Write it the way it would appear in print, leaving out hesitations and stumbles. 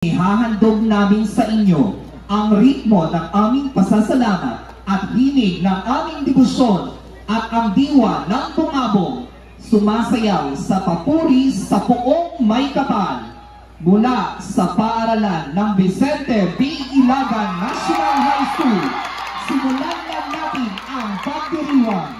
Ihahandog namin sa inyo ang ritmo ng aming pasasalamat at hinig ng aming debosyon at ang diwa ng bumabog, sumasayaw sa papuri sa Poong May Kapal mula sa paaralan ng Vicente B. Ilagan National High School. Simulan na natin ang pagdiriwang.